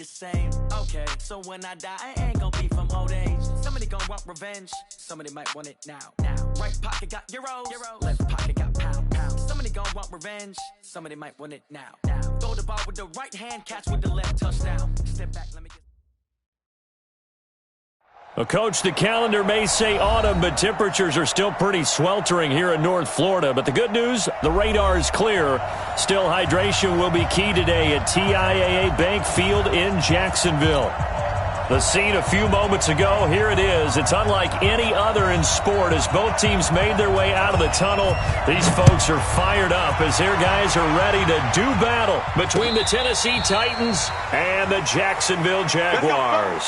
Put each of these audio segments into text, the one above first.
the same. Okay, so when I die, I ain't gonna be from old age. Somebody gonna want revenge. Somebody might want it now. Right pocket got euros. Left pocket got pound. Somebody gonna want revenge. Somebody might want it now. Throw the ball with the right hand, catch with the left, touchdown. Step back, let me get. Well, Coach, the calendar may say autumn, but temperatures are still pretty sweltering here in North Florida. But the good news, the radar is clear. Still, hydration will be key today at TIAA Bank Field in Jacksonville. The scene a few moments ago, here it is. It's unlike any other in sport as both teams made their way out of the tunnel. These folks are fired up as their guys are ready to do battle between the Tennessee Titans and the Jacksonville Jaguars.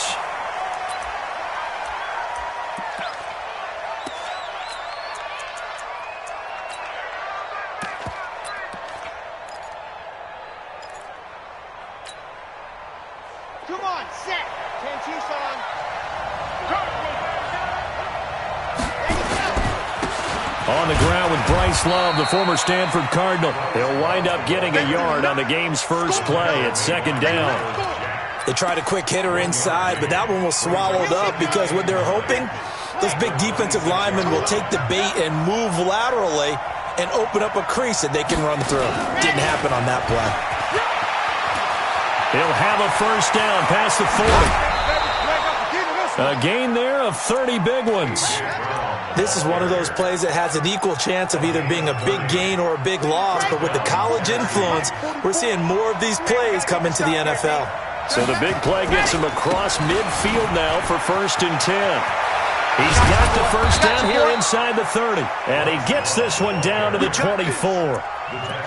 On the ground with Bryce Love, the former Stanford Cardinal. He'll wind up getting a yard on the game's first play at second down. They tried a quick hitter inside, but that one was swallowed up because what they're hoping, those big defensive linemen will take the bait and move laterally and open up a crease that they can run through. Didn't happen on that play. He'll have a first down past the 40. A gain there of 30 big ones. This is one of those plays that has an equal chance of either being a big gain or a big loss, but with the college influence, we're seeing more of these plays come into the NFL. So the big play gets him across midfield now for 1st and 10. He's got the first down here inside the 30, and he gets this one down to the 24.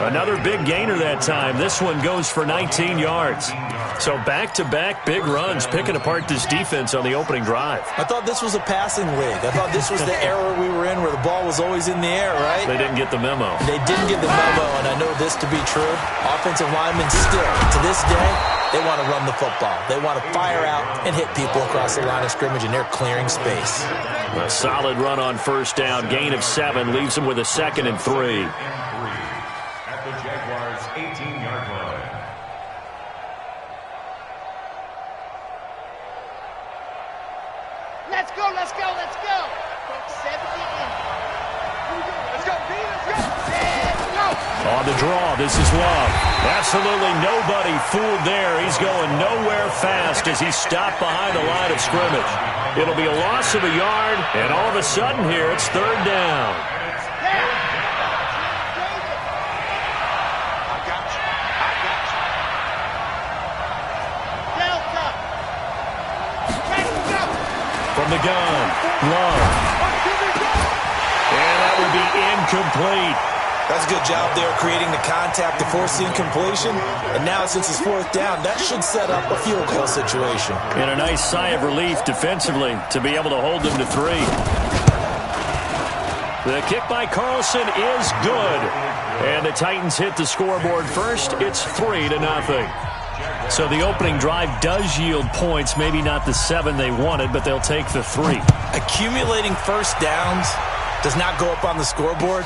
Another big gainer that time. This one goes for 19 yards. So back-to-back big runs, picking apart this defense on the opening drive. I thought this was a passing league. I thought this was the era we were in where the ball was always in the air, right? They didn't get the memo. They didn't get the memo, and I know this to be true. Offensive linemen still, to this day, they want to run the football. They want to fire out and hit people across the line of scrimmage, and they're clearing space. A solid run on first down. Gain of 7 leaves them with a 2nd and 3. At the Jaguars' 18-yard line. Let's go, let's go, let's go. 70 in. Let's go, B, let's go. Let's go. On the draw, this is Love. Absolutely nobody fooled there. He's going nowhere fast as he's stopped behind the line of scrimmage. It'll be a loss of a yard, and all of a sudden here it's 3rd down. From the gun, Love. And that would be incomplete. That's a good job there creating the contact to force the incompletion. And now since it's 4th down, that should set up a field goal situation. And a nice sigh of relief defensively to be able to hold them to 3. The kick by Carlson is good. And the Titans hit the scoreboard first. It's 3-0. So the opening drive does yield points, maybe not the 7 they wanted, but they'll take the 3. Accumulating first downs does not go up on the scoreboard,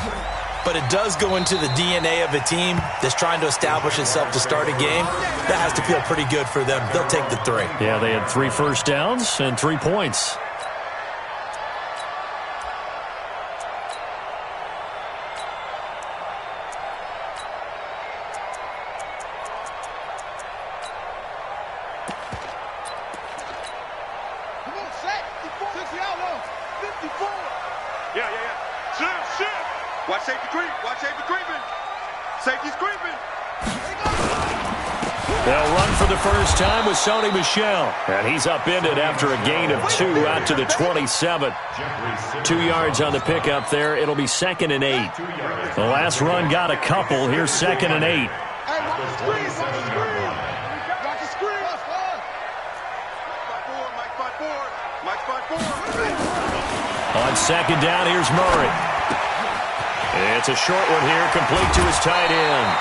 but it does go into the DNA of a team that's trying to establish itself to start a game. That has to feel pretty good for them. They'll take the 3. Yeah, they had 3 first downs and 3 points. Watch safety creep. Watch safety creeping. Safety's creeping. They'll run for the first time with Sony Michel. And he's upended after a gain of 2 out to the 27. 2 yards on the pickup there. It'll be 2nd and 8. The last run got a couple. Here's 2nd and 8. On second down, here's Murray. It's a short one here, complete to his tight end.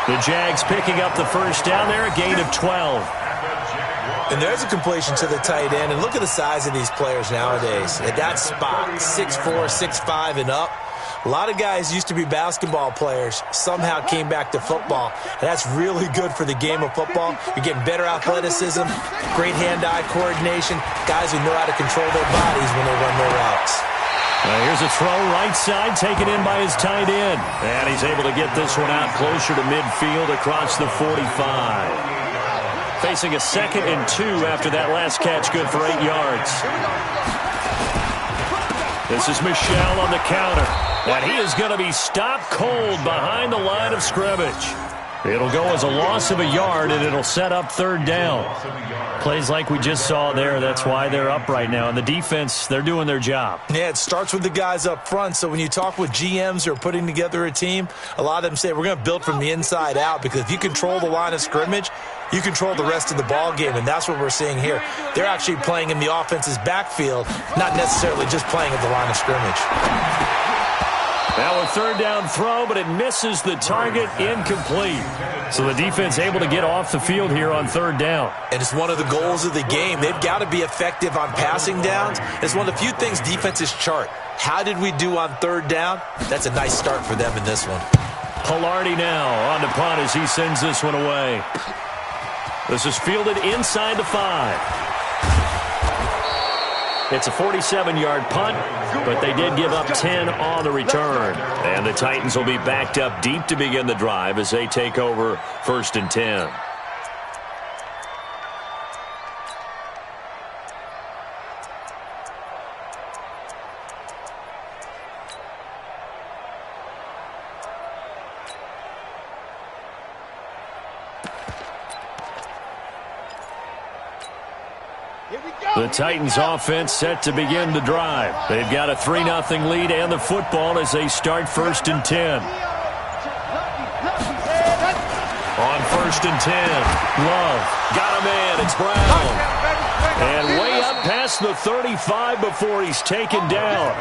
The Jags picking up the first down there, a gain of 12. And there's a completion to the tight end. And look at the size of these players nowadays. At that spot, 6'4", 6'5", and up. A lot of guys used to be basketball players, somehow came back to football. And that's really good for the game of football. You're getting better athleticism, great hand-eye coordination, guys who know how to control their bodies when they run their routes. Here's a throw right side, taken in by his tight end. And he's able to get this one out closer to midfield across the 45. Facing a 2nd and 2 after that last catch, good for 8 yards. This is Michel on the counter. And he is going to be stopped cold behind the line of scrimmage. It'll go as a loss of a yard, and it'll set up 3rd down. Plays like we just saw there, that's why they're up right now. And the defense, they're doing their job. Yeah, it starts with the guys up front. So when you talk with GMs who are putting together a team, a lot of them say we're going to build from the inside out, because if you control the line of scrimmage, you control the rest of the ball game, and that's what we're seeing here. They're actually playing in the offense's backfield, not necessarily just playing at the line of scrimmage. Now a 3rd down throw, but it misses the target, incomplete. So the defense able to get off the field here on 3rd down. And it's one of the goals of the game. They've got to be effective on passing downs. It's one of the few things defenses chart. How did we do on 3rd down? That's a nice start for them in this one. Pilardi now on the punt as he sends this one away. This is fielded inside the 5. It's a 47-yard punt, but they did give up 10 on the return. And the Titans will be backed up deep to begin the drive as they take over 1st and 10. The Titans offense set to begin the drive. They've got a 3-0 lead and the football as they start 1st and 10. On 1st and 10, Love got a man. It's Brown. And way up past the 35 before he's taken down.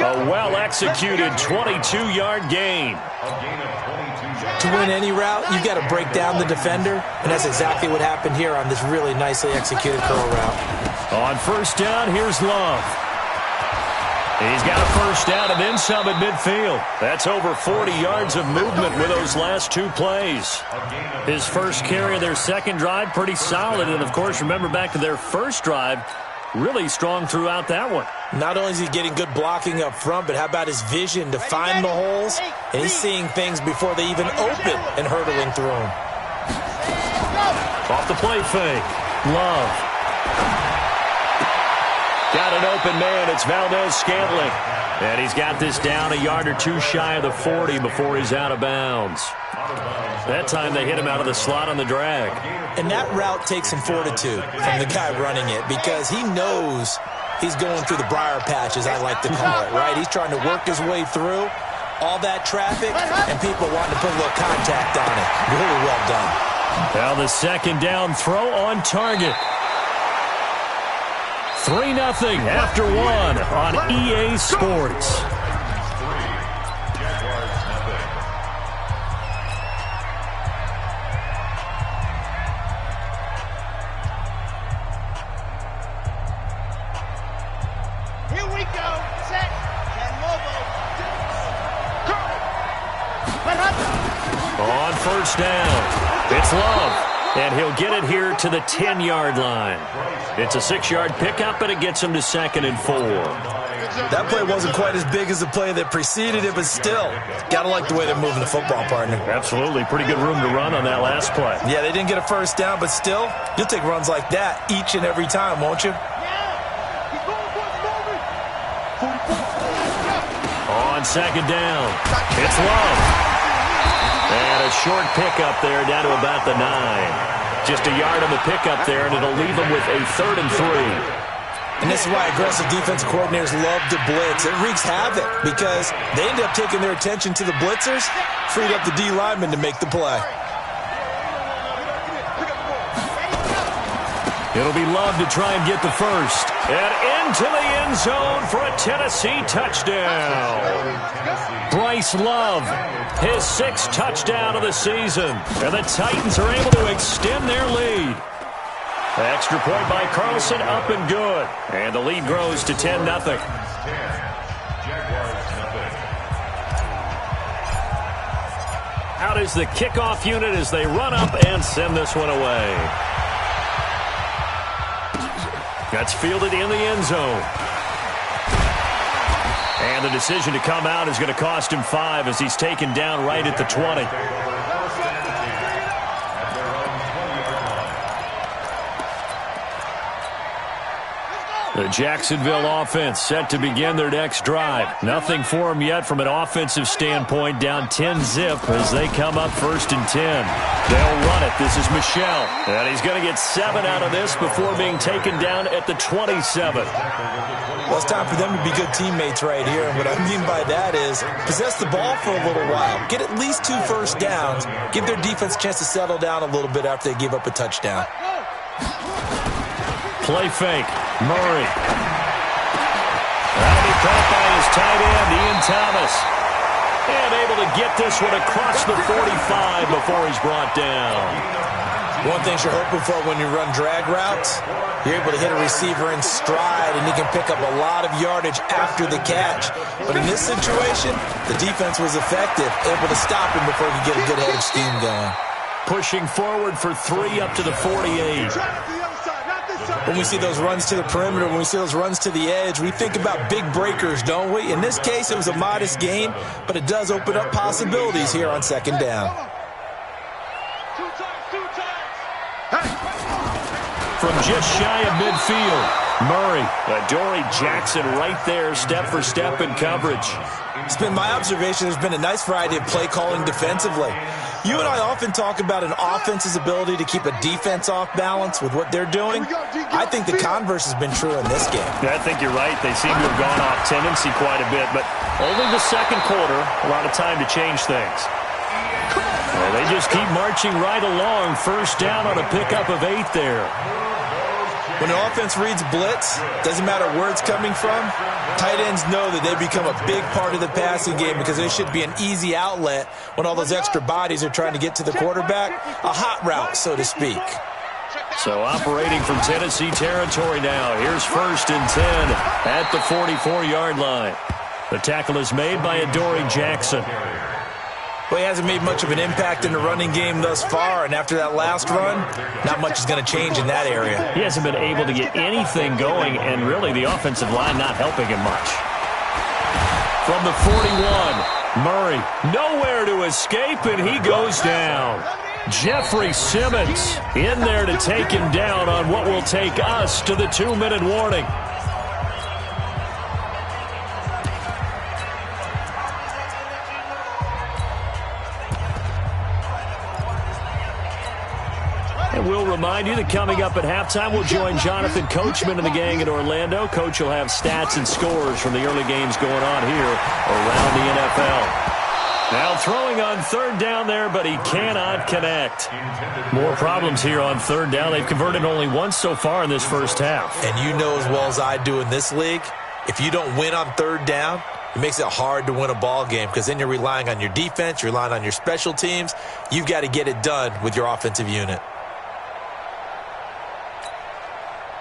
A well-executed 22-yard gain. To win any route, you've got to break down the defender, and that's exactly what happened here on this really nicely executed curl route. On 1st down, here's Love. He's got a 1st down and then some at midfield. That's over 40 yards of movement with those last 2 plays. His first carry of their 2nd drive, pretty solid. And, of course, remember back to their 1st drive, really strong throughout that one. Not only is he getting good blocking up front, but how about his vision to find the holes? And he's seeing things before they even open and hurdling through them. Off the play fake. Love. Got an open man. It's Valdez-Scantling. And he's got this down a yard or 2 shy of the 40 before he's out of bounds. That time they hit him out of the slot on the drag. And that route takes some fortitude from the guy running it, because he knows he's going through the briar patch, as I like to call it, right? He's trying to work his way through all that traffic and people wanting to put a little contact on it. Really well done. Now the 2nd down throw on target. 3-0 after 1 on EA Sports. Here we go. Set. And mobile. On 1st down, it's Love. And he'll get it here to the 10-yard line. It's a 6-yard pickup, and it gets him to 2nd and 4. That play wasn't quite as big as the play that preceded it, but still, got to like the way they're moving the football, partner. Absolutely. Pretty good room to run on that last play. Yeah, they didn't get a 1st down, but still, you'll take runs like that each and every time, won't you? On 2nd down, it's Love. And a short pickup there down to about the 9. Just a yard on the pickup there, and it'll leave them with a 3rd and 3. And this is why aggressive defensive coordinators love to blitz. It wreaks havoc because they end up taking their attention to the blitzers, freed up the D lineman to make the play. It'll be Love to try and get the 1st. And into the end zone for a Tennessee touchdown. Bryce Love, his 6th touchdown of the season. And the Titans are able to extend their lead. Extra point by Carlson, up and good. And the lead grows to 10-0. Out is the kickoff unit as they run up and send this one away. That's fielded in the end zone. And the decision to come out is going to cost him 5 as he's taken down right at the 20. The Jacksonville offense set to begin their next drive. Nothing for them yet from an offensive standpoint, down 10-zip as they come up 1st and 10. They'll run it. This is Michel. And he's going to get 7 out of this before being taken down at the 27. Well, it's time for them to be good teammates right here. And what I mean by that is possess the ball for a little while. Get at least 2 first downs. Give their defense a chance to settle down a little bit after they give up a touchdown. Play fake. Murray. That'll be caught by his tight end, Ian Thomas. And able to get this one across the 45 before he's brought down. One thing you're hoping for when you run drag routes, you're able to hit a receiver in stride, and he can pick up a lot of yardage after the catch. But in this situation, the defense was effective, able to stop him before he could get a good head of steam going. Pushing forward for 3 up to the 48. When we see those runs to the perimeter, when we see those runs to the edge, we think about big breakers, don't we? In this case, it was a modest gain, but it does open up possibilities here on 2nd down. From just shy of midfield, Murray. Adoree Jackson right there, step for step in coverage. It's been my observation there's been a nice variety of play calling defensively. You and I often talk about an offense's ability to keep a defense off balance with what they're doing. I think the converse has been true in this game. Yeah, I think you're right. They seem to have gone off tendency quite a bit, but only the 2nd quarter, a lot of time to change things. Well, they just keep marching right along. 1st down on a pickup of 8 there. When an offense reads blitz, doesn't matter where it's coming from, tight ends know that they become a big part of the passing game because there should be an easy outlet when all those extra bodies are trying to get to the quarterback. A hot route, so to speak. So operating from Tennessee territory now. Here's 1st and 10 at the 44-yard line. The tackle is made by Adoree Jackson. Well, he hasn't made much of an impact in the running game thus far, and after that last run, not much is going to change in that area. He hasn't been able to get anything going, and really the offensive line not helping him much. From the 41, Murray, nowhere to escape, and he goes down. Jeffrey Simmons in there to take him down on what will take us to the 2-minute warning. And we'll remind you that coming up at halftime, we'll join Jonathan Coachman and the gang in Orlando. Coach will have stats and scores from the early games going on here around the NFL. Now throwing on 3rd down there, but he cannot connect. More problems here on 3rd down. They've converted only once so far in this 1st half. And you know as well as I do in this league, if you don't win on 3rd down, it makes it hard to win a ball game because then you're relying on your defense, you're relying on your special teams. You've got to get it done with your offensive unit.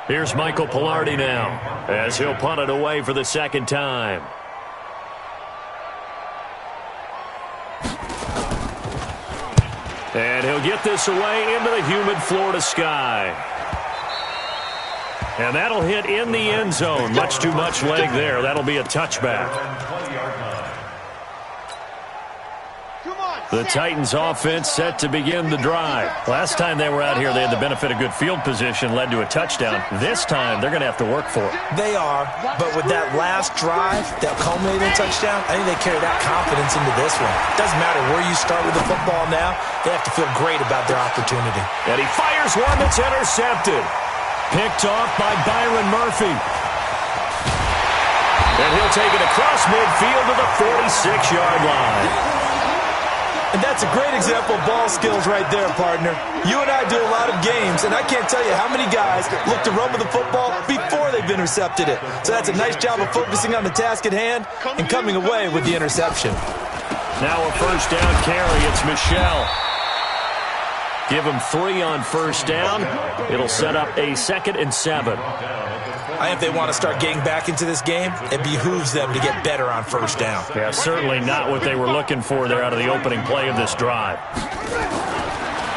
Here's Michael Pilardi now as he'll punt it away for the 2nd time. And he'll get this away into the humid Florida sky. And that'll hit in the end zone. Much too much leg there. That'll be a touchback. The Titans offense set to begin the drive. Last time they were out here, they had the benefit of good field position, led to a touchdown. This time, they're going to have to work for it. They are, but with that last drive, that culminating touchdown, I think they carry that confidence into this one. Doesn't matter where you start with the football now, they have to feel great about their opportunity. And he fires one that's intercepted. Picked off by Byron Murphy. And he'll take it across midfield to the 46-yard line. And that's a great example of ball skills right there, partner. You and I do a lot of games, and I can't tell you how many guys look to run with the football before they've intercepted it. So that's a nice job of focusing on the task at hand and coming away with the interception. Now a 1st down carry. It's Michel. Give him 3 on 1st down. It'll set up a 2nd and 7. I think if they want to start getting back into this game, it behooves them to get better on first down. Yeah, certainly not what they were looking for there out of the opening play of this drive.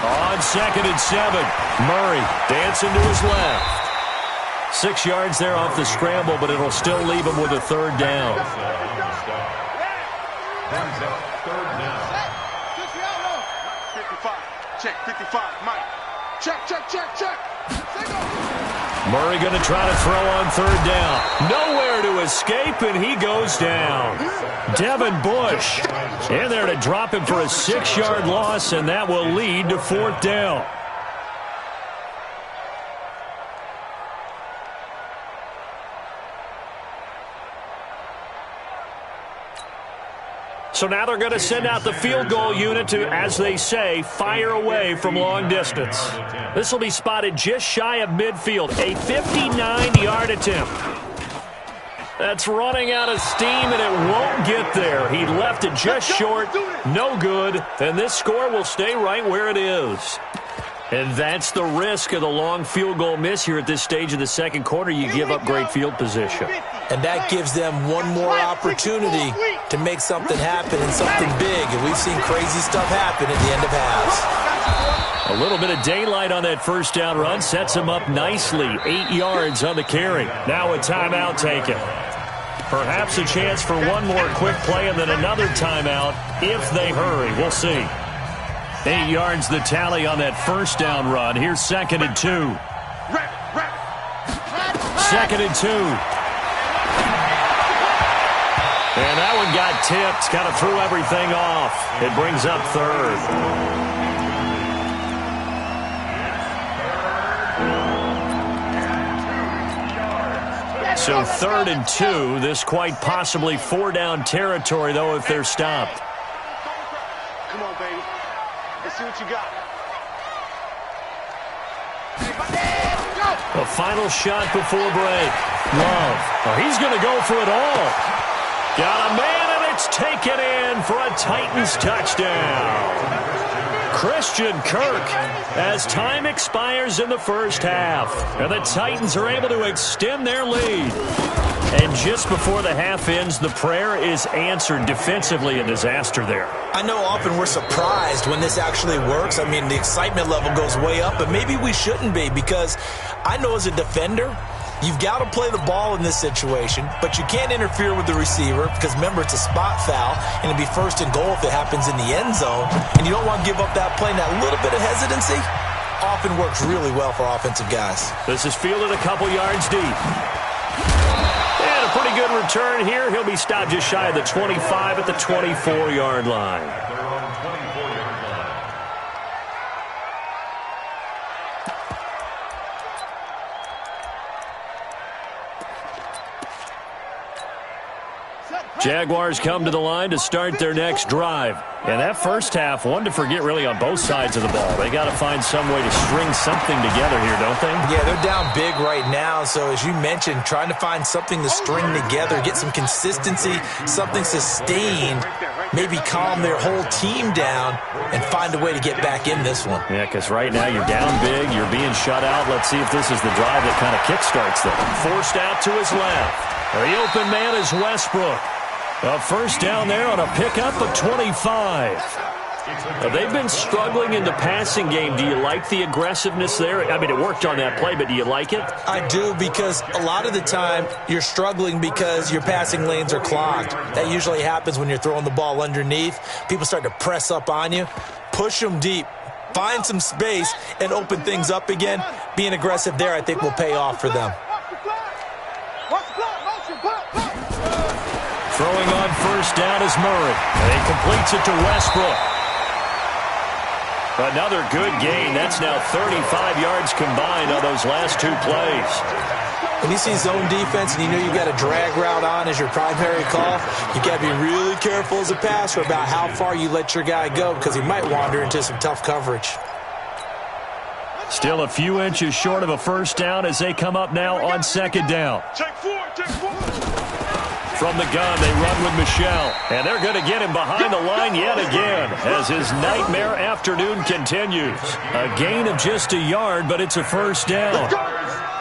On 2nd and 7, Murray dancing to his left. 6 yards there off the scramble, but it'll still leave him with a 3rd down. Third down. 55. Check, 55. Mike. Check. Murray going to try to throw on 3rd down. Nowhere to escape, and he goes down. Devin Bush in there to drop him for a 6-yard loss, and that will lead to 4th down. So now they're going to send out the field goal unit to, as they say, fire away from long distance. This will be spotted just shy of midfield, a 59-yard attempt. That's running out of steam, and it won't get there. He left it just short, no good, and this score will stay right where it is. And that's the risk of the long field goal miss here at this stage of the second quarter. You give up great field position. And that gives them one more opportunity to make something happen and something big. And we've seen crazy stuff happen at the end of halves. A little bit of daylight on that first down run sets him up nicely. 8 yards on the carry. Now a timeout taken. Perhaps a chance for one more quick play and then another timeout if they hurry. We'll see. 8 yards the tally on that first down run. Here's 2nd and 2. 2nd and 2. And that one got tipped. Kind of threw everything off. It brings up 3rd. So 3rd and 2. This quite possibly 4-down territory, though, if they're stopped. Come on, baby. Let's see what you got. The final shot before break. Love. Oh, he's going to go for it all. Got a man, and it's taken in for a Titans touchdown. Christian Kirk as time expires in the first half. And the Titans are able to extend their lead. And just before the half ends, the prayer is answered. Defensively, a disaster there. I know often we're surprised when this actually works. I mean, the excitement level goes way up, but maybe we shouldn't be, because I know as a defender, you've got to play the ball in this situation, but you can't interfere with the receiver because, remember, it's a spot foul, and it'd be 1st and goal if it happens in the end zone, and you don't want to give up that play. And that little bit of hesitancy often works really well for offensive guys. This is fielded a couple yards deep. And a pretty good return here. He'll be stopped just shy of the 25 at the 24-yard line. They're on 24-yard line. Jaguars come to the line to start their next drive. And that first half, one to forget really on both sides of the ball. They got to find some way to string something together here, don't they? Yeah, they're down big right now. So as you mentioned, trying to find something to string together, get some consistency, something sustained, maybe calm their whole team down and find a way to get back in this one. Yeah, because right now you're down big, you're being shut out. Let's see if this is the drive that kind of kickstarts them. Forced out to his left. The open man is Westbrook. A first down there on a pickup of 25. They've been struggling in the passing game. Do you like the aggressiveness there? I mean, it worked on that play, but do you like it? I do, because a lot of the time you're struggling because your passing lanes are clogged. That usually happens when you're throwing the ball underneath. People start to press up on you. Push them deep. Find some space and open things up again. Being aggressive there, I think, will pay off for them. Throwing on first down is Murray. And he completes it to Westbrook. Another good gain. That's now 35 yards combined on those last 2 plays. When you see zone defense and you know you've got a drag route on as your primary call, you've got to be really careful as a passer about how far you let your guy go, because he might wander into some tough coverage. Still a few inches short of a first down as they come up now on second down. Take 4. From the gun, they run with Michel. And they're going to get him behind the line yet again as his nightmare afternoon continues. A gain of just a yard, but it's a first down.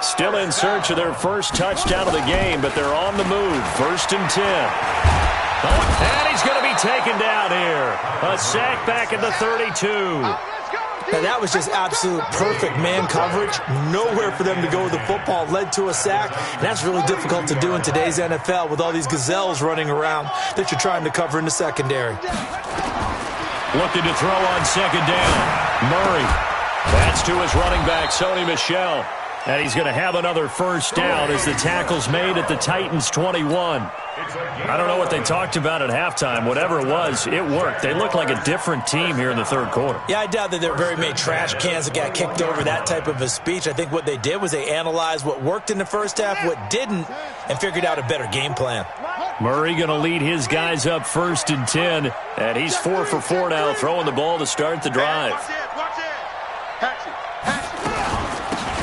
Still in search of their first touchdown of the game, but they're on the move. 1st and 10. And he's going to be taken down here. A sack back at the 32. Now, that was just absolute perfect man coverage. Nowhere for them to go with the football. Led to a sack. And that's really difficult to do in today's NFL with all these gazelles running around that you're trying to cover in the secondary. Looking to throw on 2nd down. Murray. That's to his running back, Sony Michel. And he's going to have another first down as the tackle's made at the Titans' 21. I don't know what they talked about at halftime. Whatever it was, it worked. They look like a different team here in the 3rd quarter. Yeah, I doubt that there were very many trash cans that got kicked over, that type of a speech. I think what they did was they analyzed what worked in the first half, what didn't, and figured out a better game plan. Murray going to lead his guys up 1st and 10, and he's 4 for 4 now, throwing the ball to start the drive. Watch it. Patch it.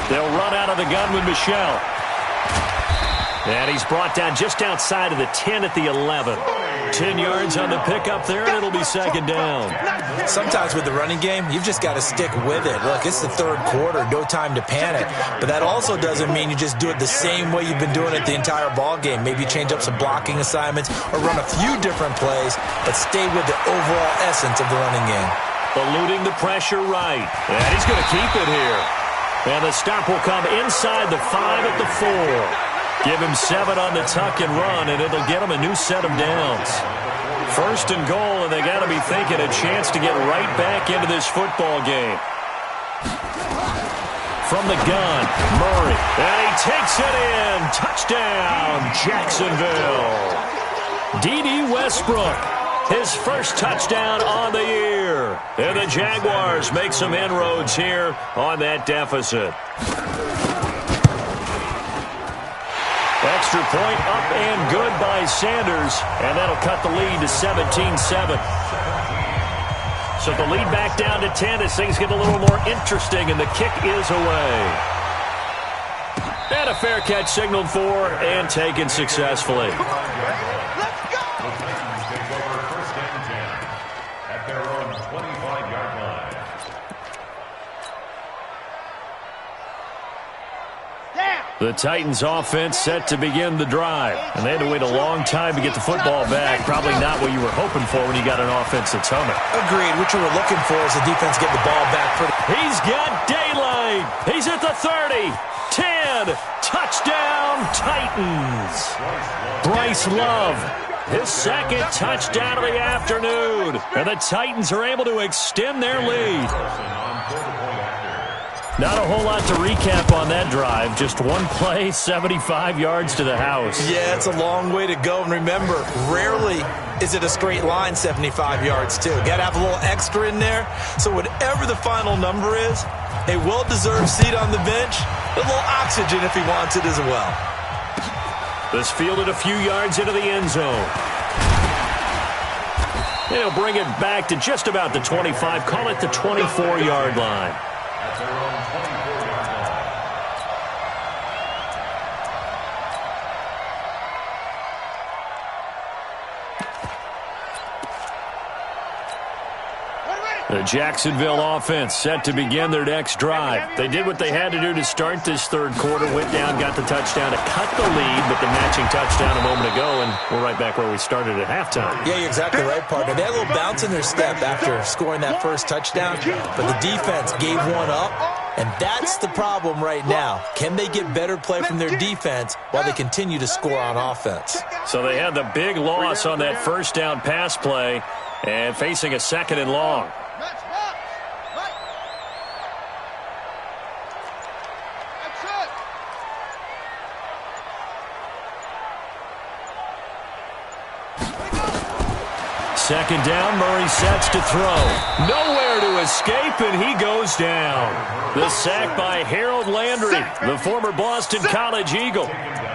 They'll run out of the gun with Michel. And he's brought down just outside of the 10 at the 11. 10 yards on the pickup there, and it'll be 2nd down. Sometimes with the running game, you've just got to stick with it. Look, it's the 3rd quarter, no time to panic. But that also doesn't mean you just do it the same way you've been doing it the entire ball game. Maybe change up some blocking assignments or run a few different plays, but stay with the overall essence of the running game. Eluding the pressure right. And he's going to keep it here. And the stop will come inside the 5 at the 4. Give him 7 on the tuck and run, and it'll get him a new set of downs. 1st and goal, and they got to be thinking a chance to get right back into this football game. From the gun, Murray, and he takes it in. Touchdown, Jacksonville. D.D. Westbrook, his first touchdown on the year. And the Jaguars make some inroads here on that deficit. Extra point up and good by Sanders, and that'll cut the lead to 17-7. So the lead back down to 10 as things get a little more interesting, and the kick is away. And a fair catch signaled for and taken successfully. The Titans offense set to begin the drive, and they had to wait a long time to get the football back. Probably not what you were hoping for when you got an offense that's humming. Agreed. What you were looking for is the defense get the ball back pretty. He's got daylight. He's at the 30. 10. Touchdown, Titans. Bryce Love, his 2nd touchdown of the afternoon. And the Titans are able to extend their lead. Not a whole lot to recap on that drive. Just one play, 75 yards to the house. Yeah, it's a long way to go. And remember, rarely is it a straight line 75 yards, too. Got to have a little extra in there. So whatever the final number is, a well-deserved seat on the bench, a little oxygen if he wants it as well. This fielded a few yards into the end zone. They'll bring it back to just about the 25. Call it the 24-yard line. That's their own 24-yard line. The Jacksonville offense set to begin their next drive. They did what they had to do to start this 3rd quarter, went down, got the touchdown to cut the lead, but the matching touchdown a moment ago, and we're right back where we started at halftime. Yeah, you're exactly right, partner. They had a little bounce in their step after scoring that first touchdown, but the defense gave one up, and that's the problem right now. Can they get better play from their defense while they continue to score on offense? So they had the big loss on that first down pass play and facing a 2nd and long. Second down, Murray sets to throw. Nowhere to escape, and he goes down. The sack by Harold Landry, the former Boston College Eagle.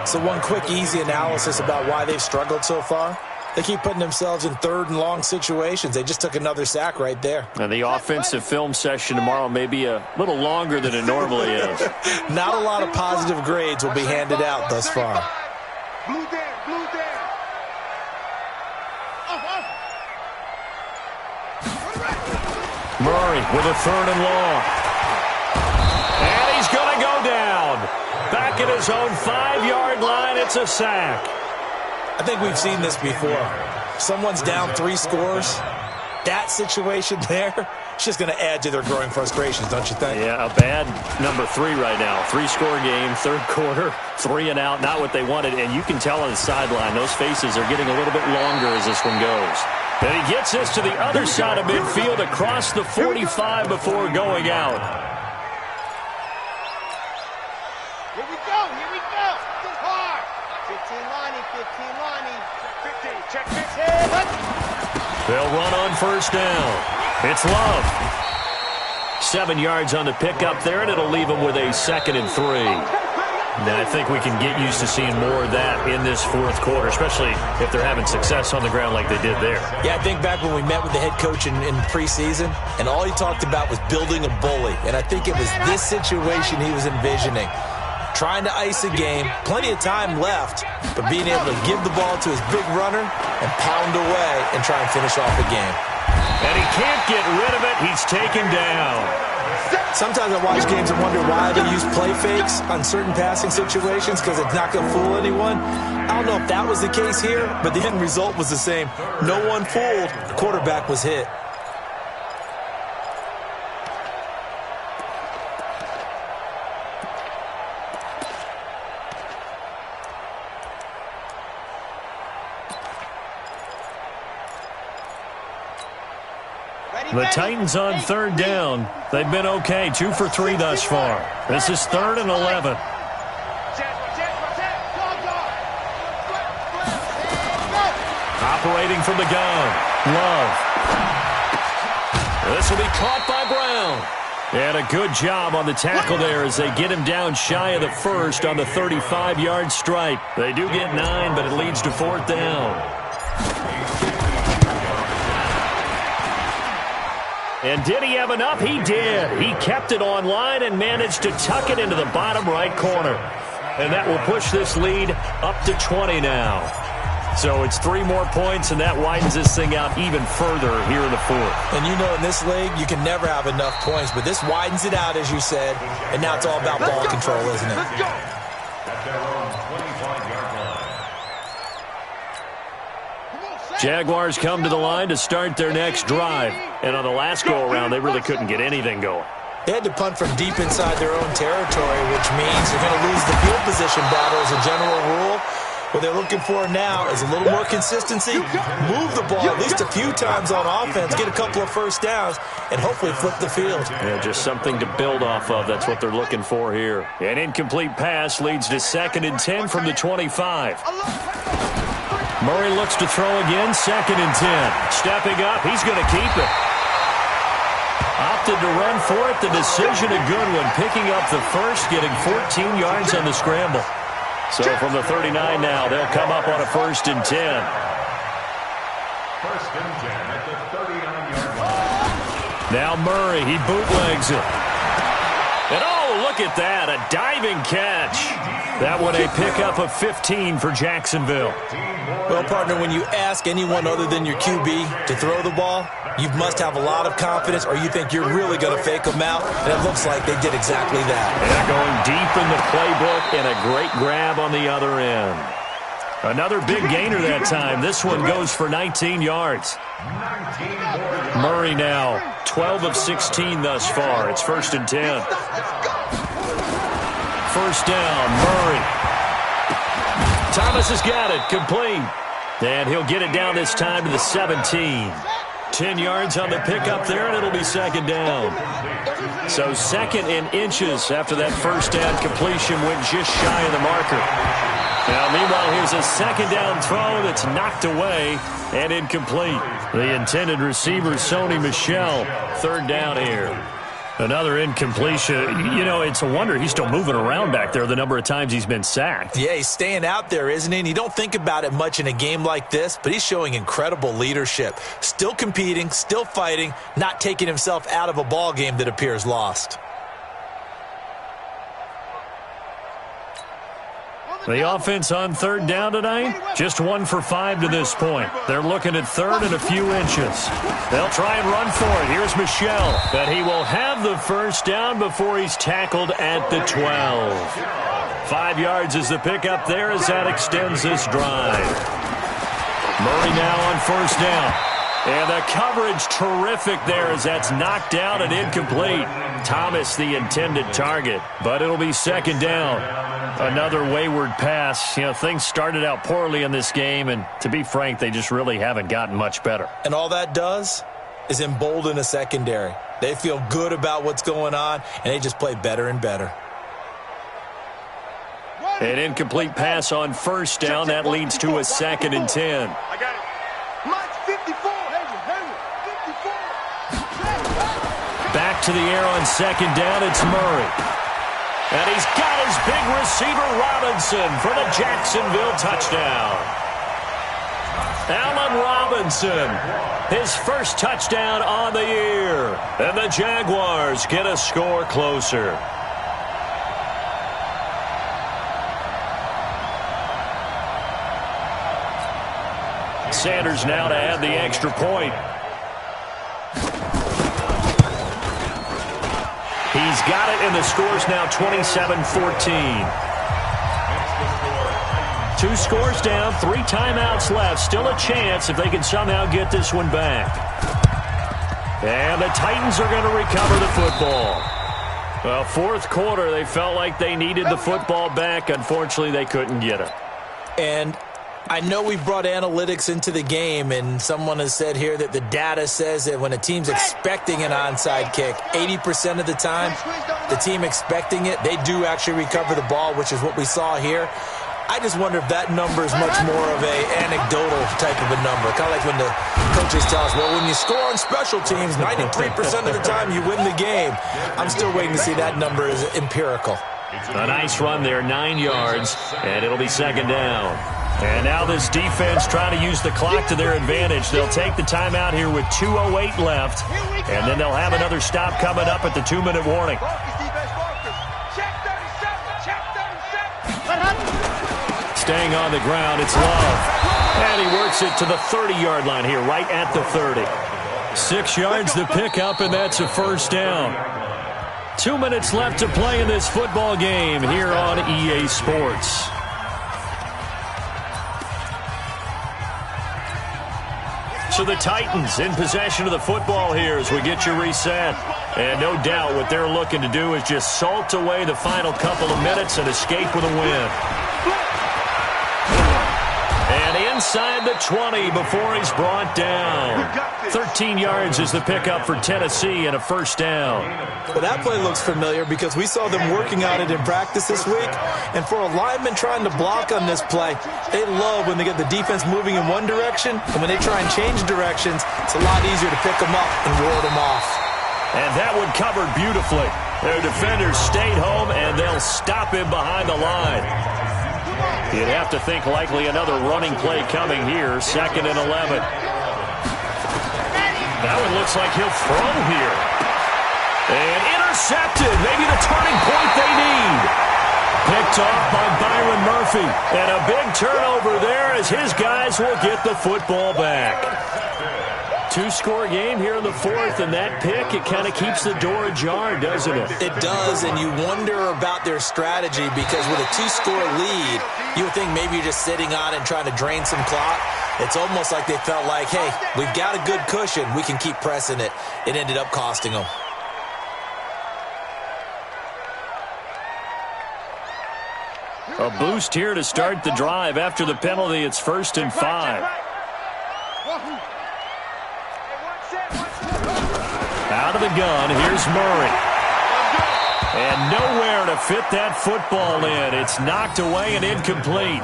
So one quick, easy analysis about why they've struggled so far. They keep putting themselves in 3rd and long situations. They just took another sack right there. And the offensive film session tomorrow may be a little longer than it normally is. Not a lot of positive grades will be handed out thus far. Blue down, blue down. Murray with a 3rd and long. And he's going to go down. Back at his own 5-yard line. It's a sack. I think we've seen this before. Someone's down 3 scores. That situation there, it's just going to add to their growing frustrations, don't you think? Yeah, a bad number 3 right now. 3-score game, third quarter, 3 and out, not what they wanted. And you can tell on the sideline, those faces are getting a little bit longer as this one goes. And he gets this to the other side of midfield across the 45 before going out. Here we go. Good hard. 15 Lonnie. 15. Check 15. They'll run on first down. It's Love. 7 yards on the pickup there, and it'll leave them with a 2nd and 3. And I think we can get used to seeing more of that in this fourth quarter, especially if they're having success on the ground like they did there. Yeah, I think back when we met with the head coach in preseason, and all he talked about was building a bully. And I think it was this situation he was envisioning. Trying to ice a game, plenty of time left, but being able to give the ball to his big runner and pound away and try and finish off the game. And he can't get rid of it. He's taken down. Sometimes I watch games and wonder why they use play fakes on certain passing situations because it's not going to fool anyone. I don't know if that was the case here, but the end result was the same. No one fooled. The quarterback was hit. The Titans on third down. They've been okay, 2 for 3 thus far. This is 3rd and 11. Operating from the gun. Love. This will be caught by Brown. And a good job on the tackle there as they get him down shy of the first on the 35-yard stripe. They do get 9, but it leads to 4th down. And did he have enough? He did. He kept it online and managed to tuck it into the bottom right corner. And that will push this lead up to 20 now. So it's 3 more points, and that widens this thing out even further here in the fourth. And you know in this league, you can never have enough points, but this widens it out, as you said, and now it's all about ball control, isn't it? Jaguars come to the line to start their next drive. And on the last go-around, they really couldn't get anything going. They had to punt from deep inside their own territory, which means they're going to lose the field position battle as a general rule. What they're looking for now is a little more consistency, move the ball at least a few times on offense, get a couple of first downs, and hopefully flip the field. Yeah, just something to build off of. That's what they're looking for here. An incomplete pass leads to 2nd and 10 from the 25. Murray looks to throw again, 2nd and 10. Stepping up, he's going to keep it. Opted to run for it. The decision a good one, picking up the first, getting 14 yards on the scramble. So from the 39 now, they'll come up on a 1st and 10. 1st and 10 at the 39-yard line. Now Murray, he bootlegs it. And oh, look at that, a diving catch. That one a pickup of 15 for Jacksonville. Well, partner, when you ask anyone other than your QB to throw the ball, you must have a lot of confidence or you think you're really going to fake them out, and it looks like they did exactly that. Yeah, going deep in the playbook and a great grab on the other end. Another big gainer that time. This one goes for 19 yards. Murray now, 12 of 16 thus far. It's 1st and 10. First down, Murray. Thomas has got it, complete. And he'll get it down this time to the 17. 10 yards on the pickup there, and it'll be 2nd down. So 2nd and inches after that first down completion went just shy of the marker. Now, meanwhile, here's a 2nd down throw that's knocked away and incomplete. The intended receiver, Sony Michel, 3rd down here. Another incompletion. You know, it's a wonder he's still moving around back there the number of times he's been sacked. Yeah, he's staying out there, isn't he? And you don't think about it much in a game like this, but he's showing incredible leadership. Still competing, still fighting, not taking himself out of a ball game that appears lost. The offense on third down tonight, just 1 for 5 to this point. They're looking at third and a few inches. They'll try and run for it. Here's Michel. But he will have the first down before he's tackled at the 12. 5 yards is the pickup there as that extends this drive. Murray now on first down. And the coverage terrific there as that's knocked down and incomplete. Thomas the intended target, but it'll be second down. Another wayward pass. You know, things started out poorly in this game, and to be frank, they just really haven't gotten much better. And all that does is embolden a secondary. They feel good about what's going on, and they just play better and better. An incomplete pass on first down. That leads to a 2nd and 10. I got it. Mike's 54. Back to the air on second down. It's Murray. And he's got his big receiver, Robinson, for the Jacksonville touchdown. Allen Robinson, his first touchdown on the year. And the Jaguars get a score closer. Sanders now to add the extra point. He's got it, and the score's now 27-14. 2 scores down, 3 timeouts left. Still a chance if they can somehow get this one back. And the Titans are going to recover the football. Well, fourth quarter, they felt like they needed the football back. Unfortunately, they couldn't get it. And I know we brought analytics into the game, and someone has said here that the data says that when a team's expecting an onside kick, 80% of the time, the team expecting it, they do actually recover the ball, which is what we saw here. I just wonder if that number is much more of a anecdotal type of a number. Kind of like when the coaches tell us, well, when you score on special teams, 93% of the time you win the game. I'm still waiting to see that number is empirical. A nice run there, 9 yards, and it'll be second down. And now this defense trying to use the clock to their advantage. They'll take the timeout here with 2:08 left, and then they'll have another stop coming up at the 2-minute warning. Staying on the ground, it's Love. And he works it to the 30-yard line here, right at the 30. 6 yards the pickup, and that's a first down. 2 minutes left to play in this football game here on EA Sports. So the Titans in possession of the football here as we get you reset. And no doubt what they're looking to do is just salt away the final couple of minutes and escape with a win. And inside the 20 before he's brought down. 13 yards is the pickup for Tennessee and a first down. Well, that play looks familiar because we saw them working on it in practice this week. And for a lineman trying to block on this play, they love when they get the defense moving in one direction. And when they try and change directions, it's a lot easier to pick them up and ward them off. And that one covered beautifully. Their defenders stayed home, and they'll stop him behind the line. You'd have to think likely another running play coming here, 2nd and 11. That one looks like he'll throw here. And intercepted, maybe the turning point they need. Picked off by Byron Murphy. And a big turnover there as his guys will get the football back. 2-score game here in the fourth, and that pick, it kind of keeps the door ajar, doesn't it? It does, and you wonder about their strategy because with a 2-score lead, you would think maybe you're just sitting on it and trying to drain some clock. It's almost like they felt like, hey, we've got a good cushion. We can keep pressing it. It ended up costing them. A boost here to start the drive. After the penalty, it's 1st and 5. Out of the gun, here's Murray. And nowhere to fit that football in. It's knocked away and incomplete.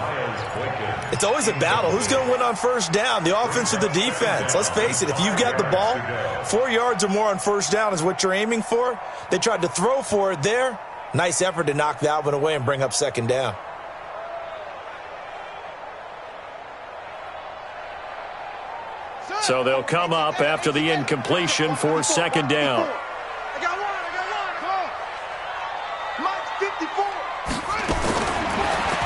It's always a battle. Who's going to win on first down, the offense or the defense? Let's face it, if you've got the ball, 4 yards or more on first down is what you're aiming for. They tried to throw for it there. Nice effort to knock that one away and bring up second down. So they'll come up after the incompletion for second down. I got one. Mike's 54.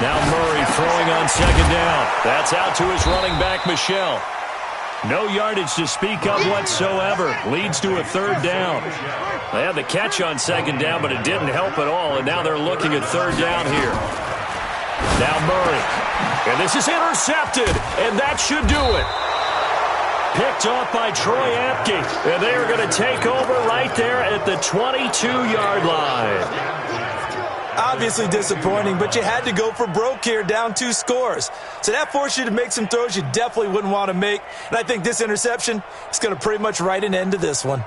Now Murray throwing on second down. That's out to his running back, Michelle. No yardage to speak of whatsoever. Leads to a third down. They had the catch on second down, but it didn't help at all, and now they're looking at third down here. Now Murray. And this is intercepted, and that should do it. Picked off by Troy Apke, and they are going to take over right there at the 22-yard line. Obviously disappointing, but you had to go for broke here, down 2 scores. So that forced you to make some throws you definitely wouldn't want to make. And I think this interception is going to pretty much write an end to this one.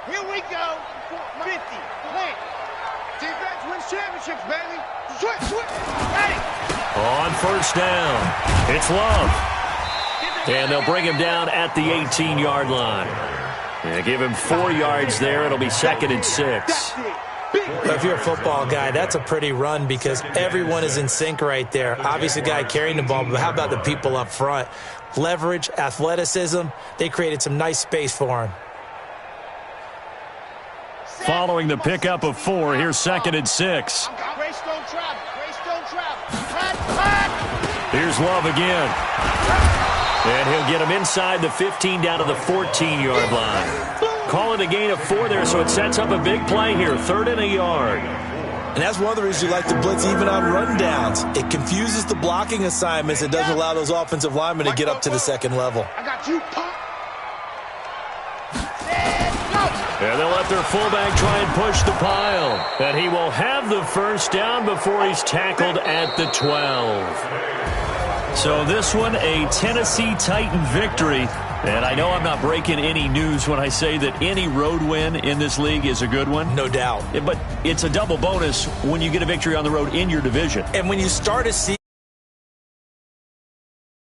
Here we go. 50. Plant. Defense wins championships, baby. Switch. Got it. On first down, it's Love. And they'll bring him down at the 18-yard line. And give him 4 yards there. It'll be 2nd and 6. If you're a football guy, that's a pretty run because everyone is in sync right there. Obviously, the guy carrying the ball, but how about the people up front? Leverage, athleticism, they created some nice space for him. Following the pickup of 4, here's 2nd and 6. Greystone travel. Here's Love again. And he'll get him inside the 15 down to the 14-yard line. Call it a gain of 4 there, so it sets up a big play here, 3rd and a yard. And that's one of the reasons you like to blitz even on rundowns. It confuses the blocking assignments. It doesn't allow those offensive linemen to get up to the second level. I got you, pop. And they'll let their fullback try and push the pile. And he will have the first down before he's tackled at the 12. So this one, a Tennessee Titan victory. And I know I'm not breaking any news when I say that any road win in this league is a good one. No doubt. But it's a double bonus when you get a victory on the road in your division. And when you start to see